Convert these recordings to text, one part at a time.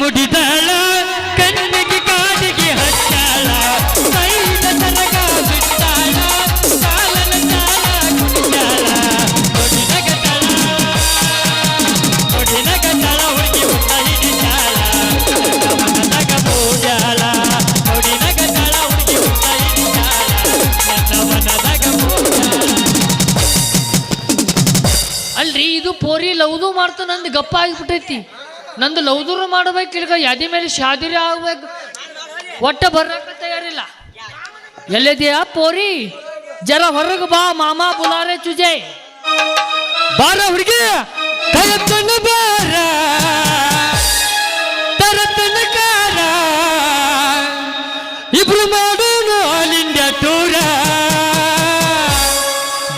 ಮುಡಿದಾಳ ಕಣ್ಣಿಗೆ ಕಾಡಿಗೆ ಹಚ್ಚಾಳ ಕೈದ ತನಕ ಬಿಟ್ಟಾಳ ಕಾಲನ ಚಾಳ ಕುಡಿದಾಳ ನೊಡಿನಗತಾಳ ಹುಡುಗಿ ಹುಟ್ಟ ಹಿಡಿದಾಳ ಮನದಾಗ ಮೂಡ್ಯಾಳ ನೊಡಿನಗತಾಳ ಹುಡುಗಿ ಹುಟ್ಟ ಹಿಡಿದಾಳ ನನ್ನ ಮನದಾಗ ಮೂಡ್ಯಾಳ. ಅಲ್ರಿ ಇದು ಪೋರಿ ಲವ್ದು ಮಾಡ್ತಾ ನಂದು ಗಪ್ಪ ಆಗಿಬಿಟ್ಟೈತಿ. ನಂದು ಲವ್ದೂರು ಮಾಡ್ಬೇಕು ಇಲ್ಗ ಯಾದಿ ಮೇಲೆ ಶಾದಿರಿ ಆಗ್ಬೇಕು. ಒಟ್ಟ ಬರ್ರಕ್ಕ ತಯಾರಿಲ್ಲ. ಎಲ್ಲಿದೆಯಾ ಪೋರಿ? ಜರ ಹೊರಗೆ ಬಾ, ಮಾಮ ಬುಲಾರೆ ಚುಜೆ. ಬಾರ ಹುಡುಗಿ ಕರತನ ಬಾರ ತರತನ ಕಾರ ಇಬ್ರು ಮಾಡೋಣ ಆಲ್ ಇಂಡಿಯಾ ಟೂರ.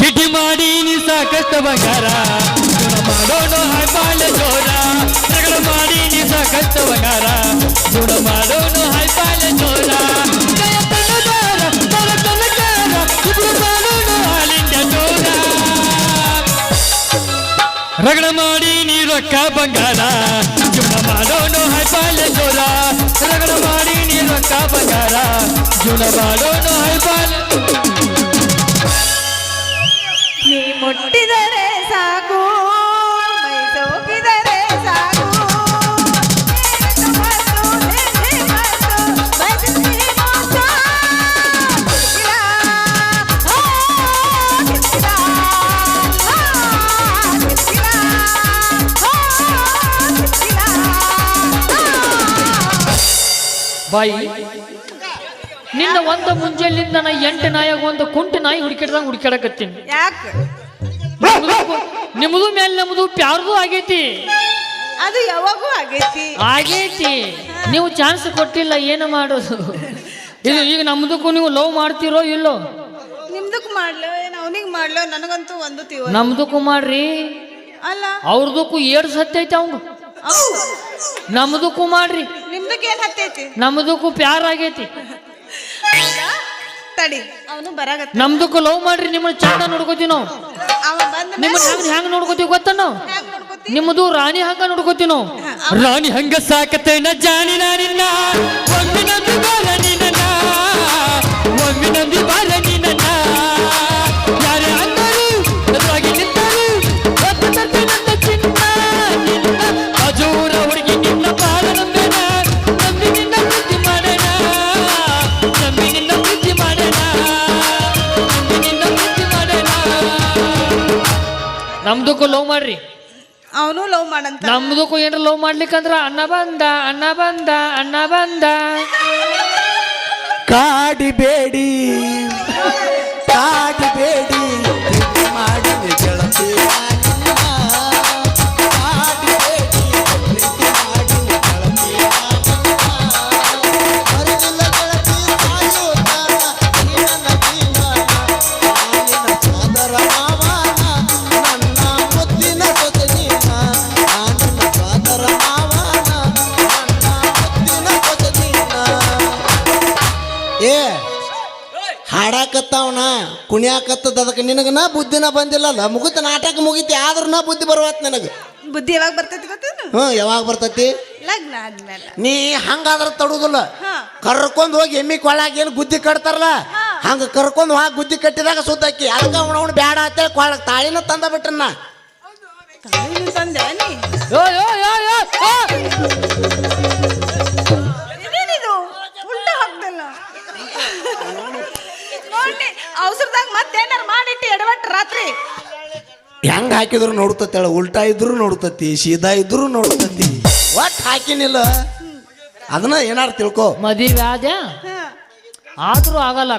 ಗಿಡ್ಡಿ ಮಾಡಿ ನೀ ಸಾಕಷ್ಟು ಬಂಗಾರ ಮಾಡೋಣ ಹೈಪಾಲ ಜೋರ. ರಗಡ ಮಾಡಿ ನೀ ಸಾಕಷ್ಟು ಬಂಗಾರ ಜೋಡ ಮಾಡೋಣ ಹೈಪಾಲ ಜೋರ. ಕರತನ ಬಾರ ತರತನ ಕಾರ ಇಬ್ರು ಮಾಡೋಣ ಆಲ್ ಇಂಡಿಯಾ ಟೂರ. ರಗಡ ಮಾಡಿ ನೀ ರೊಕ್ಕ ಬಂಗಾರ ಜೋಡ ಮಾಡೋಣ ಹೈಪಾಲ ಜೋರ. ರಗಡ ಮಾಡಿ ನೀ ರೊಕ್ಕ ಬಂಗಾರ ಜೋಡ ಮಾಡೋಣ ಹೈಪಾಲ. ನೀ ಮುಟ್ಟಿದರೆ ಸಾಕು ಮೈ ಸೋಕಿದರೆ ಸಾಕು ಬಾಯಿ ನಿನ್ನ ಒಂದು ಮುಂಜಾನಿಂದ ನಾ 8 ನಾಯಾಗ ಒಂದು ಕುಂಟು ನಾಯಿ ಹುಡುಕಿಡ್ದಂಗೆ ಹುಡುಕಾಡಕತ್ತೀನಿ. ಯಾಕೆ ನಿಮ್ಮದು ಮೇಲೆ ನಮ್ಮದು ಪ್ಯಾರ್ದು ಆಗೈತಿ. ಅದು ಯಾವಾಗೂ ಆಗೈತಿ. ನೀವು ಚಾನ್ಸ್ ಕೊಟ್ಟಿಲ್ಲ, ಏನು ಮಾಡೋದು? ಇದು ಈಗ ನಮ್ದಕ್ಕೂ ನೀವು ಲವ್ ಮಾಡ್ತಿರೋ ಇಲ್ಲೋ? ನಿಮ್ದಕ್ಕೂ ಮಾಡ್ಲೋ ಏನು ಅವನಿಗೆ ಮಾಡ್ಲೋ ನನಗಂತೂ ಒಂದು ತಿವ. ನಮ್ದಕ್ಕೂ ಮಾಡ್ರಿ, ಅಲ್ಲ ಅವ್ರದಕ್ಕೂ 7 ಸತ್ಯ ಐತಿ. ಅವಂಗ ನಮ್ದಕ್ಕೂ ಮಾಡ್ರಿ, ನಿಮ್ದಕ್ಕೆ ಏನ್ ಹತ್ತೈತಿ? ನಮ್ದಕ್ಕೂ ಪ್ಯಾರ್ ಆಗೈತಿ. ತಡಿ ಅವನು ಬರಾಗತ್ತ. ನಮ್ದಕ್ಕೂ ಲವ್ ಮಾಡ್ರಿ, ನಿಮ್ಮನ್ನ ಚಂದ ನೋಡ್ಕೋತೀವಿ ನಾವು. ಅವ ಬಂದ ನಿಮ್ಮನ್ನ ಹೆಂಗ್ ನೋಡ್ಕೋತೀವಿ ಗೊತ್ತ ನಾವು? ನಿಮ್ಮದು ರಾಣಿ ಹಂಗ ನೋಡ್ಕೋತೀವಿ ನಾವು. ರಾಣಿ ಹಂಗ ಸಾಕತೇನ ಜಾನಿ ನಾನಿನ್ನ ಒಮ್ಮೆ ನಂಬಿ ಬಾರ ನಿನ್ನ, ಒಮ್ಮೆ ನಂಬಿ ಬಾರ ನಿನ್ನ. ಯಾರೇ ಅಂದರು ಎದುರಾಗಿ ನಿಂತರು ಒತ್ತು ತರ್ತೀನಂತ ಚಿನ್ನ ನಿನ್ನ ಅಜೂರ ಹುಡುಗಿ ನಿನ್ನ ಬಾರ ನಂಬೇನ. ನಂಬಿ ನಿನ್ನ ಪ್ರೀತಿ ಮಾಡೋಣ, ನಂಬಿ ನಿನ್ನ ಪ್ರೀತಿ ಮಾಡೋಣ, ನಂಬಿ ನಿನ್ನ ಪ್ರೀತಿ ಮಾಡೋಣ. ನಮ್ದಕ್ಕೂ ಲವ್ ಮಾಡ್ರಿ, ಅವನು ಲವ್ ಮಾಡಂತ. ನಮ್ದಕ್ಕೂ ಏನ್ರ ಲವ್ ಮಾಡ್ಲಿಕ್ಕಂದ್ರ ಅಣ್ಣ ಬಂದ ಅಣ್ಣ ಬಂದ ಅಣ್ಣ ಬಂದ ಕಾಡಿಬೇಡಿ ಕಾಡಿಬೇಡಿ ಮಾಡಿ ಗೆಳತಿ ಹಾಡಾಕತ್ತಾವನ ಕುಣಿಯಾಕತ್ತದ. ಅದಕ್ಕೆ ನಿನಗನ ಬುದ್ಧಿನ ಬಂದಿಲ್ಲಲ್ಲ. ಮುಗಿತ ನಾಟಕ ಮುಗಿತಿ ಆದ್ರೂ ನಾ ಬುದ್ಧಿ ಬರುವತ್ ನನಗೆ. ಬುದ್ಧಿ ಯಾವಾಗ ಬರ್ತೈತಿ ಗೊತ್ತೇನು? ಯಾವಾಗ ಬರ್ತೈತಿ? ಲಗ್ನ ಆದ್ಮೇಲೆ. ನೀ ಹಂಗಾದ್ರ ತಡುದಿಲ್ಲ. ಕರ್ಕೊಂಡ್ ಹೋಗಿ ಎಮ್ಮಿ ಕೊಳಾಗ ಏನು ಗುದ್ದಿ ಕಟ್ತಾರಲ್ಲ ಹಂಗ ಕರ್ಕೊಂಡ್ ಹೋಗಿ ಗುದ್ದಿ ಕಟ್ಟಿದಾಗ ಸುದ್ದಾಕಿ. ಅದಕ್ಕೆ ಅವನು ಬ್ಯಾಡ ಅಂತೇಳಿ ಕೊಳಗ ತಾಳಿನ ತಂದ ಬಿಟ್ರನ್ನ. ತಂದೆ ನೀ ಇದೇನಿದು ಉಲ್ಟಾ ಹಾಕ್ದಲ್ಲ ನೋಡಿ. ಅವಸರದಾಗ ಮತ್ತೇನಾರು ಮಾಡಿಟ್ಟು ಎಡವಟ್ಟು ರಾತ್ರಿ ಹೆಂಗ ಹಾಕಿದ್ರು ನೋಡ್ತೇಳ. ಉಲ್ಟಾ ಇದ್ರು ನೋಡ್ತತಿ, ಸೀದಾ ಇದ್ರು ನೋಡ್ತತಿ. ಒಟ್ ಹಾಕಿನಿಲ್ಲ ಅದನ್ನ ಏನಾರು ತಿಳ್ಕೊ. ಮದುವೆ ಆದ ಆದ್ರೂ ಆಗಲ್ಲ.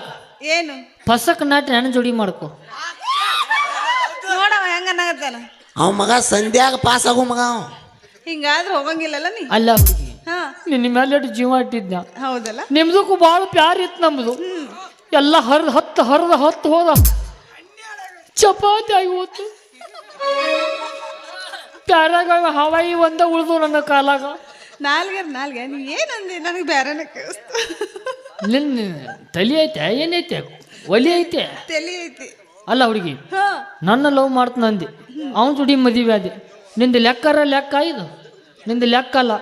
ಏನು ಪಸಕ್ ನಾಟಿ ನನ್ನ ಜೋಡಿ ಮಾಡ್ಕೊ. ನೋಡವ ಹೆಂಗ ಅನ್ನಗತ್ತಾನ. ಅವ ಮಗ ಸಂಧ್ಯಾಗ ಪಾಸ್ ಆಗೋ ಮಗ ಅವ. ಹಿಂಗಾದ್ರೆ ಹೋಗಂಗಿಲ್ಲಲ್ಲ ನೀ. ಅಲ್ಲ ಹುಡುಗಿ, ನಿನ್ನ ಮೇಲೆ ಜೀವ ಇಟ್ಟಿದ್ದ. ಹೌದಲ್ಲ. ನಿಮ್ದಕ್ಕೂ ಭಾಳ ಪ್ಯಾರ್ ಇತ್ತು ನಮ್ದು. ಎಲ್ಲ ಹತ್ತು ಹೋದ ಚಪಾತಿ ಆಗಿ ಹೋತು. ಪ್ಯಾರಾಗ ಹವಾಯಿ ಒಂದ ಉಳ್ದು ನನ್ನ ಕಾಲಾಗ. ನಾಲ್ಗೆ ನೀ ಏನಂದಿ ನನಗೆ ಬೇರೆನ ಕೇಳಿಸ್ತು. ನಿನ್ನ ತಲೆ ಐತೆ ಏನೈತೆ ಒಲಿ ಐತೆ ತಲೆ ಐತಿ. ಅಲ್ಲ ಹುಡುಗಿ, ನನ್ನ ಲವ್ ಮಾಡ್ತಾನಂದಿ, ಅವನ ಜೋಡಿ ಮದುವೆ ಅದೇ. ನಿಂದು ಲೆಕ್ಕ ಇದು, ನಿಂದು ಲೆಕ್ಕ ಅಲ್ಲ.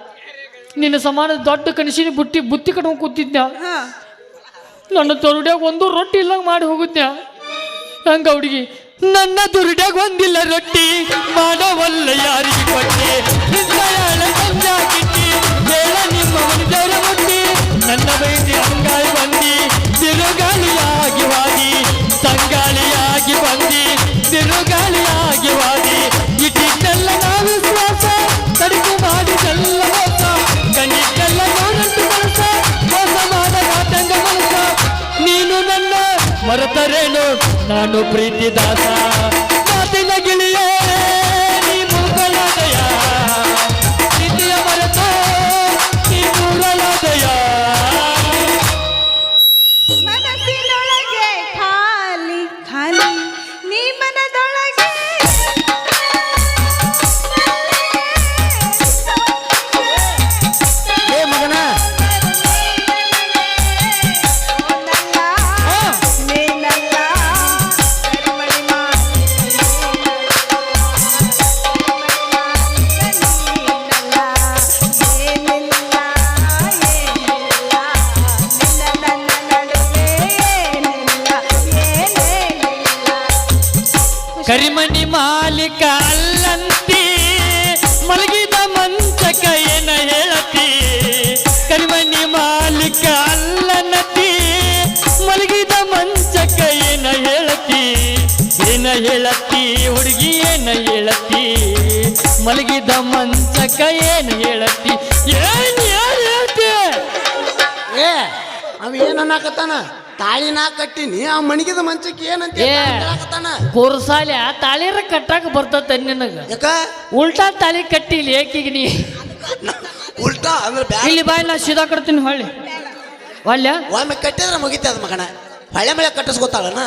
ನಿನ್ನ ಸಮಾನ ದೊಡ್ಡ ಕನಸಿನ ಬುತ್ತಿ ಕಟ್ಕೊಂಡು ಕೂತಿದ್ನ. ಹಾ ನನ್ನ ತೊರುಡ್ಯಾಗ ಒಂದು ರೊಟ್ಟಿ ಇಲ್ಲ ಮಾಡಿ ಹೋಗುದ್ನ. ಹಂಗ ಹುಡುಗಿ ನನ್ನ ದುರುಡ್ಯಾಗ ಒಂದಿಲ್ಲ ರೊಟ್ಟಿ ಮಾಡವಲ್ಲ ಯಾರಿಗೆ ಕೊಟ್ಟಿ ಕಿಟ್ಟಿ ಬೇಡ ನಿಮ್ಮ ಮನಿದವರ ಮುಟ್ಟಿ ನನ್ನ ಬೈದಿ ಅಂಗಾಳಿ ಬಂದಿ ತಿರುಗಾಳಿಯಾಗಿ ವಾದಿ ತಂಗಾಳಿಯಾಗಿ ಬಂದಿ ತಿರುಗಾಳಿಯಾಗಿ ವಾದಿ ಇಟ್ಟಿದ್ದೆಲ್ಲ ನಾವು ವಿಶ್ವಾಸ ತಡಿಕು ಮಾಡಿದೆಲ್ಲ ಮೋಸ ಕಣ್ಣಿದ್ದೆಲ್ಲ ನೋಡಂಟು ಕೆಲಸ ಮೋಸ ಮಾಡಗಾತಂಗ ಮನಸ ನೀನು ನನ್ನ ಮರೆತರೇನು ನಾನು ಪ್ರೀತಿ ದಾಸ ಮಾತಿನ ಗಿಳಿಯೇ ನೀ ಮುಗಳದಯ ಪ್ರೀತಿಯ ಮರೆತ ನೀ ಮೂರಲದಯ ಮನಸ್ಸಿನೊಳಗೆ ಖಾಲಿ ಖಾಲಿ ನೀ ಮನದೊಳಗೆ ಏ ಮಗನ ನೀನಲ್ಲ ಕರಿಮಣಿ ಕರಿಮಣಿ ಮಾಲೀಕ ಅಲ್ಲಂತಿ ಮಲಗಿದ ಮಂಚಕ ಏನ ಹೇಳತಿ ಕರಿಮಣಿ ಮಾಲೀಕ ಅಲ್ಲನತಿ ಮಲಗಿದ ಮಂಚಕ ಏನ ಹೇಳತಿ ಹುಡುಗಿ ಏನ ಹೇಳತಿ ಮಲಗಿದ ಮಂಚಕ ಏನ ಹೇಳತಿ ಏನ್ ಹೇಳ್ತಿ ಏ ಅವ ಏನ್ ಅನ್ನಕತ್ತಾನ ತಾಳಿನ ಕಟ್ಟಿನಿ ಆ ಮಣಿಗಿದ ಮಂಚಕ್ಕೆ ಏನಂತ ಹೇಳಕತ್ತಾನ ಕುರ್ಸಾಲೆ ತಾಳಿರ ಕಟ್ಟಾಕ ಬರ್ತತ ನಿನಗ ಯಾಕ ಉಲ್ಟಾ ತಾಳಿ ಕಟ್ಟಿಲಿ ಏಕಿಗೆ ನೀ ಉಲ್ಟಾ ಅಂದ್ರೆ ಬ್ಯಾಡ ಇಲ್ಲಿ ಬಾಯ್ ನಾ ಸೀದಾ ಕಟ್ತೀನಿ ಹೊಳ್ಳಿ ಒಳ್ಳೆ ಒಮ್ಮೆ ಕಟ್ಟಿದ್ರೆ ಮುಗಿತದ ಮಗನ ಹೊಳೆ ಮಳೆ ಕಟ್ಟಿಸ್ಕೊತಾಳನ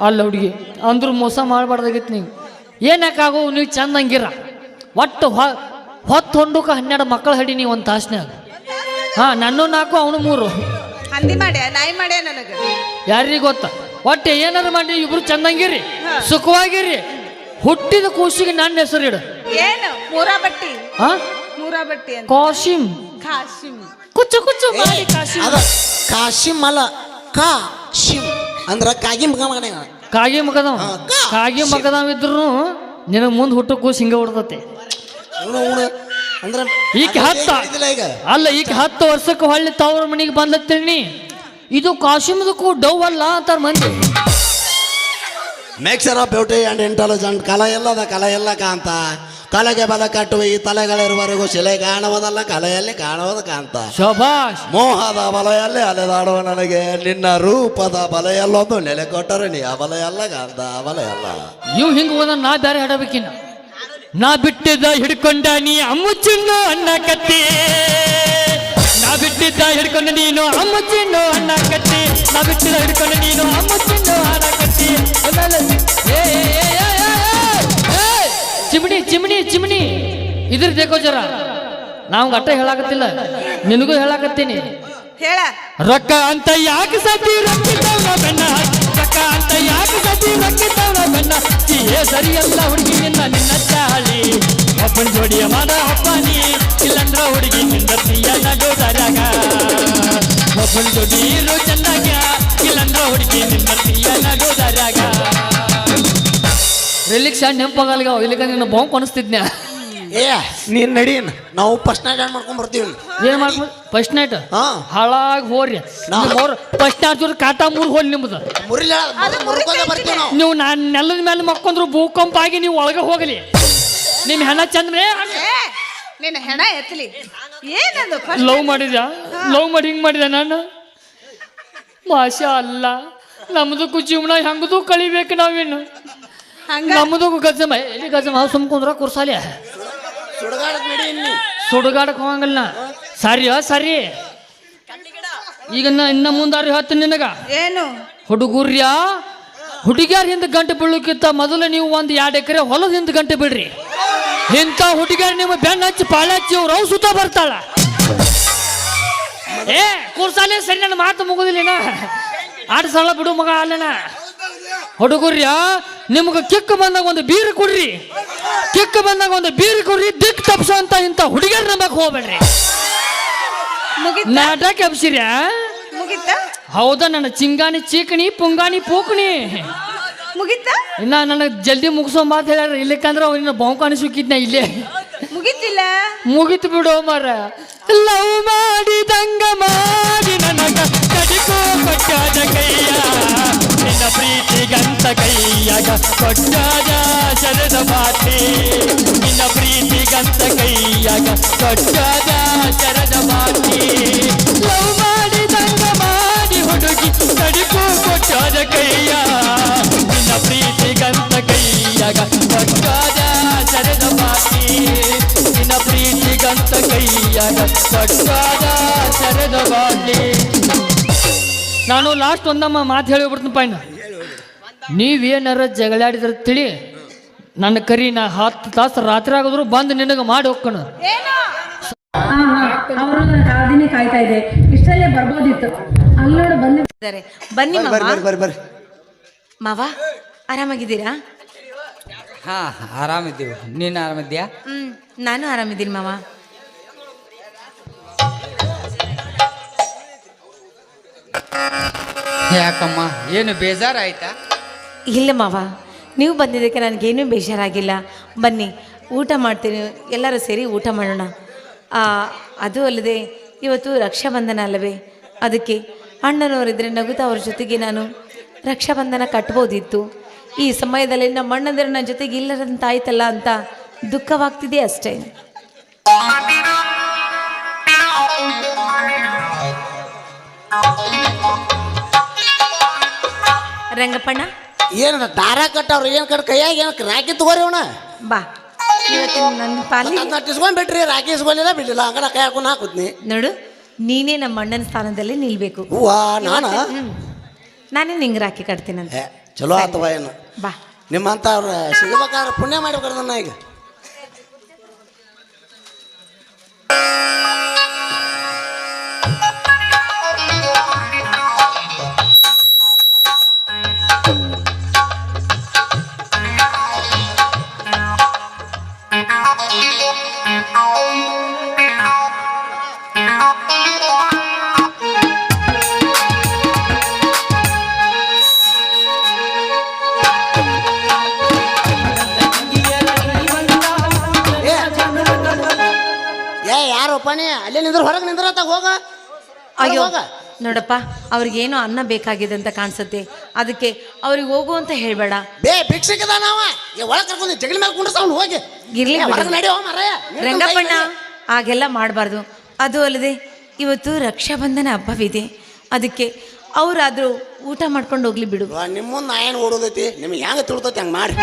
ಅಲ್ಲ ಹುಡುಗಿ ಅಂದ್ರು ಮೋಸ ಮಾಡಬಾರ್ದಾಗಿತ್ತು ನೀವು ಏನಕ್ಕಾಗೋ ನೀವು ಚಂದಂಗಿರ ಒಟ್ಟು ಹೊತ್ತು ಹೊಂಡಕ್ಕೆ 12 ಮಕ್ಕಳು ಹಡಿ ನೀವು ಒಂದು ತಾಸ್ನ್ಯಾಗ ಹಾಂ ನನ್ನ 4 ಅವನು 3 ಹಂದಿ ಮಾಡ್ಯ ನಾಯಿ ಮಾಡ್ಯ ನನಗ ಯಾರಿಗೆ ಗೊತ್ತ ಒಟ್ಟು ಏನಾರು ಮಾಡಿ ಇಬ್ರು ಚಂದಂಗಿರಿ ಸುಖವಾಗಿರಿ ಹುಟ್ಟಿದ ಕೂಸಿಗೆ ನನ್ನ ಹೆಸರು ಇಡು ಏನು ಮೂರಾ ಬಟ್ಟಿ ಹಾ ಮೂರಾ ಬಟ್ಟಿ ಅಂತ ಕಾಸಿಂ ಖಾಸಿಮ್ ಕುಚ್ಚು ಕುಚ್ಚು ಮಾಡಿ ಕಾಸಿಂ ಅದ ಕಾಶಿಮ್ ಅಲ್ಲ ಕಾಶಿಮ್ ಅಂದ್ರ ಕಾಗಿ ಮಗ ಮಗನೇ ಕಾಗಿ ಮಗದವ ಕಾಗಿ ಮಗದವ ಇದ್ರು ನಿನಗೆ ಮುಂದೆ ಹುಟ್ಟು ಕೂಸಿ ಹಿಂಗೆ ಹೊಡ್ದತೆ ಅಂದ್ರ ಈಕೆ 10 ಈಗ ಅಲ್ಲ ಈಕೆ 10 ವರ್ಷಕ್ಕೆ ಹೊಳ್ಳಿ ತವ್ರ ಮನೆಗೆ ಬಂದತ್ತೇಳಿ ಇದು ಕಾಶಿಮದಕ್ಕೂ ಡವ್ ಅಲ್ಲ ಅಂತಾರ ಮಂದಿ ಮೇಕ್ಸರ್ ಆಫ್ ಬ್ಯೂಟಿ ಅಂಡ್ ಇಂಟೆಲಿಜೆಂಟ್ ಕಲೆ ಎಲ್ಲದ ಕಲೆ ಎಲ್ಲ ಕಾಂತ ಕಲೆಗೆ ಬಲ ಕಟ್ಟುವ ಈ ತಲೆಗಳಿರುವವರೆಗೂ ಶಿಲೆ ಕಾಣುವುದಲ್ಲ ಕಲೆಯಲ್ಲಿ ಕಾಣುವುದು ಕಾಂತ ಶಭಾಷ್ ಮೋಹದ ಬಲೆಯಲ್ಲಿ ಅಲೆದಾಡುವ ನನಗೆ ನಿನ್ನ ರೂಪದ ಬಲೆಯಲ್ಲೊಂದು ನೆಲೆ ಕೊಟ್ಟರೆ ನೀ ಆ ಬಲೆಯಲ್ಲ ಕಾಂತ ಆ ಬಲೆಯಲ್ಲ ಇವ್ ಹಿಂಗ ಹೋದ ನಾ ಬೇರೆ ಹಾಡಬೇಕಿನ್ನ ನಾ ಬಿಟ್ಟಿದ್ದ ಹಿಡ್ಕೊಂಡ ನೀ ಅಮ್ಮುಚಿನ್ನು ಅಣ್ಣ ಕತ್ತಿ ನಾ ಬಿಟ್ಟಿದ್ದ ಹಿಡ್ಕೊಂಡ ನೀನು ಅಮ್ಮುಚಿನ್ನು ಅಣ್ಣ ಕತ್ತಿ ನಾ ಬಿಟ್ಟಿದ್ದ ಹಿಡ್ಕೊಂಡ ನೀನು ಅಮ್ಮುಚಿನ್ನು ಅಣ್ಣ ಕತ್ತಿ ಚಿಮಣಿ ಚಿಮಣಿ ಚಿಮಣಿ ಇದ್ರ ದೇಕೋ ಜರ ನಾವು ಗಟ್ಟ ಹೇಳಾಕತ್ತಿಲ್ಲ ನಿನಗೂ ಹೇಳಾಕತ್ತೀನಿ ಹೇಳ ರೊಕ್ಕ ಅಂತ ಯಾಕೆ ಸತಿ ರೊಕ್ಕಿದ್ದವನ ಬೆನ್ನ ರೊಕ್ಕ ಅಂತ ಯಾಕೆ ಸತಿ ರೊಕ್ಕಿದ್ದವನ ಬೆನ್ನ ಏ ಸರಿಯಲ್ಲ ಹುಡುಗಿ ನಿನ್ನ ಚಾಳಿ ಒಬ್ಬನ ಜೋಡಿಯ ಮಾದ ಅಪ್ಪನಿ ಇಲ್ಲಂದ್ರ ಹುಡುಗಿ ನಿಂದರ್ತೀಯ ನಡು ದರಾಗ ಒಬ್ಬನ ಜೋಡಿ ಇರು ಚೆನ್ನಾಗ ಇಲ್ಲಂದ್ರ ಹುಡುಗಿ ನಿಂದರ್ತೀಯ ನಡು ದರಾಗ ರಿಲಿಕ್ ಶಾಂಡ್ ನೆಂಪಾಗಲ್ಗ ಇಲ್ಲಿಗ ನಿನ್ನ ಬಾಂಬ್ ಅನಿಸ್ತಿದ್ನ್ಯಾ ಏ ನೀನ್ ನಡಿ ನಾವು ಫಸ್ಟ್ ನೈಟ್ ಮಾಡ್ಕೊಂಡ್ ಬರ್ತೀವಿ ಏನ್ ಮಾಡ್ಬೋದು ಫಸ್ಟ್ ನೈಟ್ ಹಾ ಹಾಳಾಗಿ ಹೋರಿ ಫಸ್ಟ್ ನೈಟ್ ಜೋಡಿ ಕಾಟಾ 3 ಹೋಲ್ ನಿಮ್ದು ಮುರಿಕೊಂಡ ಬರ್ತೀವಿ ನಾವು ನೀವು ನಾನು ನೆಲದ ಮೇಲೆ ಮಕ್ಕೊಂಡ್ರು ಭೂಕಂಪ ಆಗಿ ನೀವು ಒಳಗೆ ಹೋಗಲಿ ನಿಮ್ಮ ಹೆಣ ಚಂದ್ರೆ ನಿನ್ನ ಹೆಣ ಎತ್ತಲಿ ಏನದು ಲವ್ ಮಾಡಿದ್ಯಾ ಲವ್ ಮಾಡಿ ಹಿಂಗೆ ಮಾಡಿದೆ ನಾನು ಮಾಷಾ ಅಲ್ಲ ನಮ್ದಕ್ಕೂ ಜೀವನ ಹೆಂಗದು ಕಳಿಬೇಕು ನಾವೇನು ಹಂಗ ನಮ್ದಕ್ಕೂ ಗಜಮ ಎಲ್ಲಿ ಗಜಮ ಸುಮ್ಕೊಂಡ್ರ ಕುರ್ಸಾಲಿ ಸುಡಗಾಡಕ್ ನಡಿ ಇಲ್ಲಿ ಸುಡುಗಾಡಕ್ ಹೋಗಂಗಿಲ್ಲ ಸರಿ ಸರಿ ಈಗ ಇನ್ನ ಮುಂದಾರಿ ಹೇಳ್ತೀನಿ ನಿನಗ ಏನು ಹುಡುಗುರ್ಯ ಹುಡುಗಿಯಾರ ಹಿಂದೆ ಗಂಟೆ ಬೀಳೋಕ್ಕಿಂತ ಮೊದಲು ನೀವು 1-2 ಎಕರೆ ಹೊಲದ ಹಿಂದೆ ಗಂಟೆ ಬಿಡ್ರಿ ಇಂಥ ಹುಡುಗಿಯಾರ ನಿಮ್ಮ ಬೆನ್ನ ಹಚ್ಚಿ ಪಾಳೆ ಹಚ್ಚಿ ಅವ್ರು ಅವು ಸುತ್ತ ಬರ್ತಾಳ ಏ ಕೂರ್ಸಾಲೆ ಸರಿ ನನ್ನ ಮಾತು ಮುಗುದಿಲ್ಲ ಆಟ ಸಲ ಬಿಡು ಮಗ ಅಲ್ಲೇನ ಹುಡುಗುರ್ಯ ನಿಮ್ಗೆ ಕಿಕ್ಕ ಬಂದಾಗ ಒಂದು ಬೀರು ಕೊಡ್ರಿ ಕಿಕ್ಕ ಬಂದಾಗ ಒಂದು ಬೀರು ಕೊಡ್ರಿ ದಿಕ್ ತಪ್ಸೋ ಅಂತ ಇಂಥ ಹುಡುಗಿಯರ್ ನಂಬಕ್ ಹೋಗ್ಬೇಡ್ರಿ ಮುಗಿತ ನಾಟಕ ಎಬ್ಸಿರ್ಯಾ ಮುಗಿತ ಹೌದಾ ನನ್ನ ಚಿಂಗಾನಿ ಚೀಕಣಿ ಪುಂಗಾನಿ ಪೂಕಣಿ ಮುಗಿತ ಇನ್ನ ನನಗೆ ಜಲ್ದಿ ಮುಗಿಸೋ ಮಾತು ಹೇಳ್ಯಾರ ಇಲ್ಲಕ್ಕಂದ್ರೆ ಅವ್ನ ಬಹುಕಾನಿ ಸುಕ್ಕಿದ್ನ ಇಲ್ಲೇ ಮುಗಿತಿಲ್ಲ ಮುಗಿತು ಬಿಡೋ ಮರ ಲವ್ ಮಾಡಿದಂಗ ಮಾಡಿ ನನಗ ಕಡಿಕೋ ಕೊಟ್ಟಾದ ಕೈಯ ನಿನ್ನ ಪ್ರೀತಿಗಂತ ಕೈಯಾಗ ಕೊಟ್ಟಾದ ಶರದ ಮಾತೆ ನಿನ್ನ ಪ್ರೀತಿಗಂತ ಕೈಯಾಗ ಕೊಟ್ಟಾದ ಶರದ ಮಾತೆ ಲವ್ ಮಾಡಿದಂಗ ಮಾಡಿ ಹುಡುಗಿ ಕಡಿಕೋ ಕೊಟ್ಟಾದ ಕೈಯ ನಿನ್ನ ಪ್ರೀತಿಗಂತ ಕೈಯಾಗ ಕೊಟ್ಟಾದ ಶರದ ಮಾತೆ ನಿನ್ನ ಪ್ರೀತಿಗಂತ ಕೈಯಾಗ ಕೊಟ್ಟಾದ ಶರದ ಮಾತೆ ನಾನು ಲಾಸ್ಟ್ ಒಂದಮ್ಮ ಮಾತು ಹೇಳಿಬಿಡ್ತೀನಪ್ಪ ಇನ್ನು ನೀವೇನಾರ ಜಗಳಾಡಿದ್ರೆ ತಿಳಿ ನನ್ನ ಕರಿ ನಾ 10 ತಾಸು ರಾತ್ರಿ ಆಗೋದ್ರು ಬಂದು ನಿನಗೆ ಮಾಡಿ ಹೋಗ್ಕಣ ಏನು ಅವರು ಕಾದಿನೇ ಕಾಯ್ತಾ ಇದೆ ಇಷ್ಟಲ್ಲೇ ಬರ್ಬೋದಿತ್ತು ಅಲ್ಲಿ ನೋಡು ಬಂದಿದ್ದಾರೆ ಬನ್ನಿ ಮಾವ ಬರ್ರಿ ಮಾವ ಆರಾಮಾಗಿದ್ದೀರಾ ಹಾ ಆರಾಮಿದ್ದೀವಿ ನೀನು ಆರಾಮಿದ್ಯಾ ನಾನು ಆರಾಮಿದ್ದೀನಿ ಮಾವ ಯಾಕಮ್ಮ ಏನು ಬೇಜಾರಾಯ್ತಾ ಇಲ್ಲ ಮಾವ ನೀವು ಬಂದಿದ್ದಕ್ಕೆ ನನಗೇನೂ ಬೇಜಾರಾಗಿಲ್ಲ ಬನ್ನಿ ಊಟ ಮಾಡ್ತೀನಿ ಎಲ್ಲರೂ ಸೇರಿ ಊಟ ಮಾಡೋಣ ಅದು ಅಲ್ಲದೆ ಇವತ್ತು ರಕ್ಷಾಬಂಧನ ಅಲ್ಲವೇ ಅದಕ್ಕೆ ಅಣ್ಣನವರಿದ್ದರೆ ನಗುತ್ತಾ ಅವ್ರ ಜೊತೆಗೆ ನಾನು ರಕ್ಷಾಬಂಧನ ಕಟ್ಬೋದಿತ್ತು ಈ ಸಮಯದಲ್ಲಿ ನಮ್ಮ ಅಣ್ಣಂದಿರು ನನ್ನ ಜೊತೆಗೆ ಇಲ್ಲದಂತಾಯ್ತಲ್ಲ ಅಂತ ದುಃಖವಾಗ್ತಿದೆ ಅಷ್ಟೇ ರಂಗಪ್ಪಣ್ಣ ಏನ ದಾರ ಕಟ್ಟವ್ರು ಏನ್ ಕಟ್ ಕೈಯಾಗ ಏನ್ ರಾಕಿ ತಗೋರಿ ಅವನ ಬಾ ಇವತ್ತು ನನ್ನ ಪಾಲಿ ಇಸ್ಕೊಂಡ್ ಬಿಟ್ರಿ ರಾಕಿ ಇಸ್ಕೊಂಡಿಲ್ಲ ಬಿಡ್ಲಿಲ್ಲ ಅಂಗಡ ಕೈ ಹಾಕೊಂಡು ಹಾಕುತ್ನಿ ನೋಡು ನೀನೇ ನಮ್ಮ ಅಣ್ಣನ ಸ್ಥಾನದಲ್ಲಿ ನಿಲ್ಬೇಕು ಹೂವಾ ನಾನ ನಾನೇ ನಿಂಗೆ ರಾಖಿ ಕಟ್ತೀನಂತ ಚಲೋ ಆತವ ಏನು ಬಾ ನಿಮ್ಮಂತ ಅವ್ರ ಸಿಗ್ಬೇಕಾದ್ರೆ ಪುಣ್ಯ ಮಾಡ್ಬೇಕಾರೆ ನನ್ನ ಈಗ ಯಾರಪ್ಪಾನಿ ಅಲ್ಲೇ ನಿಂದ್ರ ಹೊರಗೆ ನಿಂದ್ರ ಹೋಗ ಅಯ್ಯೋ ನೋಡಪ್ಪ ಅವ್ರಿಗೇನೋ ಅನ್ನ ಬೇಕಾಗಿದೆ ಅಂತ ಕಾಣಿಸುತ್ತೆ ಅದಕ್ಕೆ ಅವ್ರಿಗೆ ಹೋಗು ಅಂತ ಹೇಳ್ಬೇಡ ಭಿಕ್ಷಕದ ನಾವ ಒಳಗೆ ಕರ್ಕೊಂಡು ಜಗಲಿ ಮೇಲೆ ಕುಂಡ್ರಸ್ತಾವ್ ಹೋಗಿ ಇರ್ಲಿ ಬಿಡು. ಹೊರಗೆ ನಡಿ ಮಾರಾಯ ರಂಗಪ್ಪಣ್ಣ ಹಾಗೆಲ್ಲ ಮಾಡಬಾರ್ದು ಅದು ಅಲ್ಲದೆ ಇವತ್ತು ರಕ್ಷಾಬಂಧನ ಹಬ್ಬವಿದೆ ಅದಕ್ಕೆ ಅವರಾದರೂ ಊಟ ಮಾಡ್ಕೊಂಡು ಹೋಗ್ಲಿ ಬಿಡು ನಿಮ್ಮ ಮುಂದೆ ನಾ ಏನು ಓಡೋದೈತಿ ನಿಮ್ಗೆ ಹೆಂಗೆ ತಿಳ್ತೈತಿ ಹಂಗೆ ಮಾಡಿ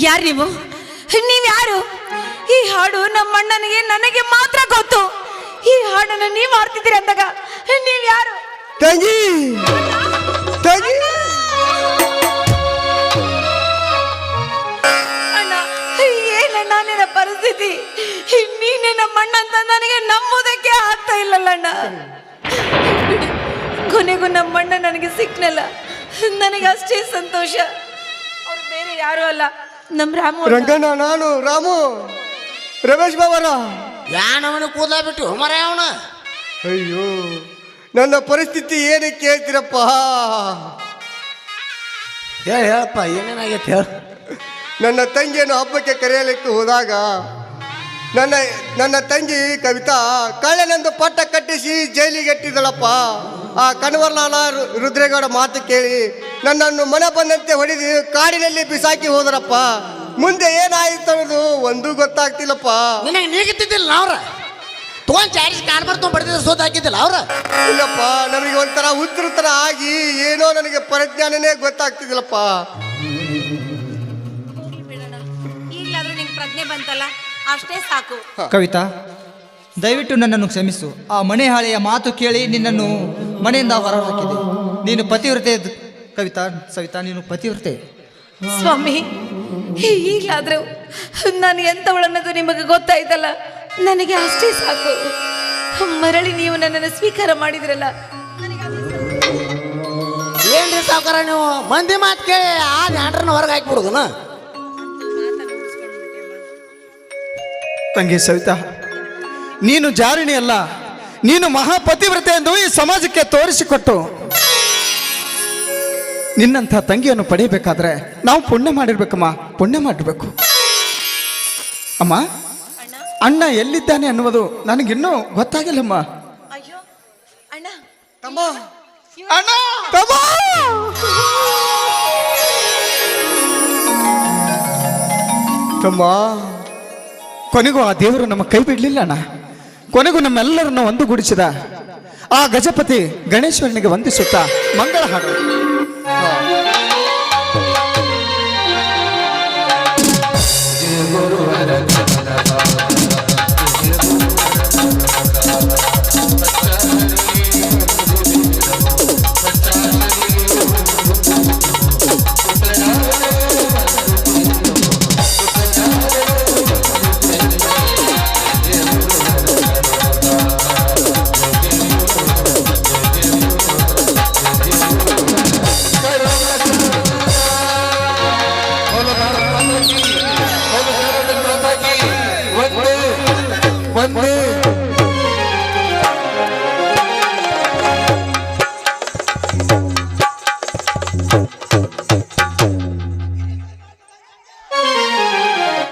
ಯಾರು ನೀವ್ಯಾರು ಈ ಹಾಡು ನಮ್ಮ ಅಣ್ಣನಿಗೆ ನನಗೆ ಮಾತ್ರ ಗೊತ್ತು ಈ ಹಾಡನ್ನು ನೀವು ಹಾಡ್ತಿದ್ದೀರಿ ಅಂದಾಗ ನೀವ್ಯಾರು ತಂಗಿ ತಂಗಿ ಅಣ್ಣ ಏನಣ್ಣ ನಿನ್ನ ಪರಿಸ್ಥಿತಿ ನೀನೆ ನಮ್ಮ ಅಣ್ಣ ಅಂತ ನನಗೆ ನಂಬೋದಕ್ಕೆ ಆಗ್ತಾ ಇಲ್ಲಲ್ಲ ಅಣ್ಣ ಕೊನೆಗೂ ನಮ್ಮ ಅಣ್ಣ ನನಗೆ ಸಿಕ್ನಲ್ಲ ನನಗೆ ಅಷ್ಟೇ ಸಂತೋಷ ಅವ್ರು ಬೇರೆ ಯಾರು ಅಲ್ಲ ನಮ್ಮ ರಾಮು ರಂಗಣ್ಣ ನಾನು ರಾಮು ರಮೇಶ್ ಬಾಬರ ಯಾನವನು ಕೂದಲ ಬಿಟ್ಟು ಮರ ಅವನು ಅಯ್ಯೋ ನನ್ನ ಪರಿಸ್ಥಿತಿ ಏನು ಕೇಳ್ತೀರಪ್ಪ? ಹೇಳಪ್ಪ ಏನೇನಾಗೈತೆ ಹೇಳ. ನನ್ನ ತಂಗಿಯನ್ನು ಹಬ್ಬಕ್ಕೆ ಕರೆಯಲಿಕ್ಕೆ ಹೋದಾಗ ನನ್ನ ತಂಗಿ ಕವಿತಾ ಕಳ್ಳನೆಂದು ಪಟ್ಟ ಕಟ್ಟಿಸಿ ಜೈಲಿಗೆ ಇಟ್ಟಿದ್ದಳಪ್ಪ. ಆ ಕನ್ವರ್ನಾಳ ರುದ್ರೇಗೌಡ ಮಾತು ಕೇಳಿ ನನ್ನನ್ನು ಮನೆ ಬಂದಂತೆ ಹೊಡೆದು ಕಾಡಿನಲ್ಲಿ ಬಿಸಾಕಿ ಹೋದರಪ್ಪ. ಮುಂದೆ ಏನಾಯಿತು ಅನ್ನೋದು ಒಂದೂ ಗೊತ್ತಾಗ್ತಿಲ್ಲಪ್ಪ. ನಿನಗೆ ನೀಗಿತ್ತಿದ್ದಿಲ್ಲ ಅವ್ರ ತೊಗೊಂಡು ಚಾರಿಸ್ ಕಾಡ್ಬಾರ್ದು ತೊಗೊಂಡು ಸೋತ್ ಹಾಕಿದ್ದಿಲ್ಲ ಅವ್ರ. ಇಲ್ಲಪ್ಪ, ನನಗೆ ಒಂಥರ ಉತ್ತರ ಆಗಿ ಏನೋ ನನಗೆ ಪರಿಜ್ಞಾನನೇ ಗೊತ್ತಾಗ್ತಿದ್ದಿಲ್ಲಪ್ಪ. ಈಗಲಾದ್ರೂ ನಿಂಗೆ ಪ್ರಜ್ಞೆ ಬಂತಲ್ಲ, ಅಷ್ಟೇ ಸಾಕು. ಕವಿತಾ, ದಯವಿಟ್ಟು ನನ್ನನ್ನು ಕ್ಷಮಿಸು. ಆ ಮನೆ ಹಾಳೆಯ ಮಾತು ಕೇಳಿ ನಿನ್ನನ್ನು ಮನೆಯಿಂದ ಹೊರಹಾಕಿದೆ. ನೀನು ಪತಿವ್ರತೆ ಸವಿತಾ, ನೀನು ಪತಿವ್ರತೆ. ಸ್ವಾಮಿ, ಈಗಲಾದ್ರೂ ನಾನು ಎಂಥವಳನ್ನೋದು ನಿಮಗೆ ಗೊತ್ತಾಯ್ತಲ್ಲ, ನನಗೆ ಅಷ್ಟೇ ಸಾಕು. ಮರಳಿ ನೀವು ನನ್ನನ್ನು ಸ್ವೀಕಾರ ಮಾಡಿದ್ರಲ್ಲ, ಏನ್ರಿ ಸಾವುಕಾರ ನೀವು ಮಂದಿ ಮಾತು ಕೇಳಿ ಆ ಯಾಂಡ್ರನ್ನ ಹೊರಗೆ ಹಾಕಿಬಿಡುದನ. ತಂಗಿ ಸವಿತಾ, ನೀನು ಜಾರಿಣಿ ಅಲ್ಲ, ನೀನು ಮಹಾಪತಿವ್ರತೆ ಎಂದು ಈ ಸಮಾಜಕ್ಕೆ ತೋರಿಸಿಕೊಟ್ಟು ನಿನ್ನಂಥ ತಂಗಿಯನ್ನು ಪಡೆಯಬೇಕಾದ್ರೆ ನಾವು ಪುಣ್ಯ ಮಾಡಿರ್ಬೇಕಮ್ಮ, ಪುಣ್ಯ ಮಾಡಿರ್ಬೇಕು. ಅಮ್ಮ, ಅಣ್ಣ ಎಲ್ಲಿದ್ದಾನೆ ಅನ್ನುವುದು ನನಗಿನ್ನೂ ಗೊತ್ತಾಗಿಲ್ಲಮ್ಮ. ಅಯ್ಯೋ ಅಣ್ಣ, ತಮ್ಮ, ಅಣ್ಣ, ತಮ್ಮ! ತಮ್ಮ, ಕೊನೆಗೂ ಆ ದೇವರು ನಮ್ಮ ಕೈ ಬಿಡಲಿಲ್ಲ ಅಣ್ಣ. ಕೊನೆಗೂ ನಮ್ಮೆಲ್ಲರನ್ನು ಒಂದುಗೂಡಿಸಿದ ಆ ಗಜಪತಿ ಗಣೇಶ್ವರನಿಗೆ ವಂದಿಸುತ್ತಾ ಮಂಗಳ ಹಾಡು. ಗುರುವರ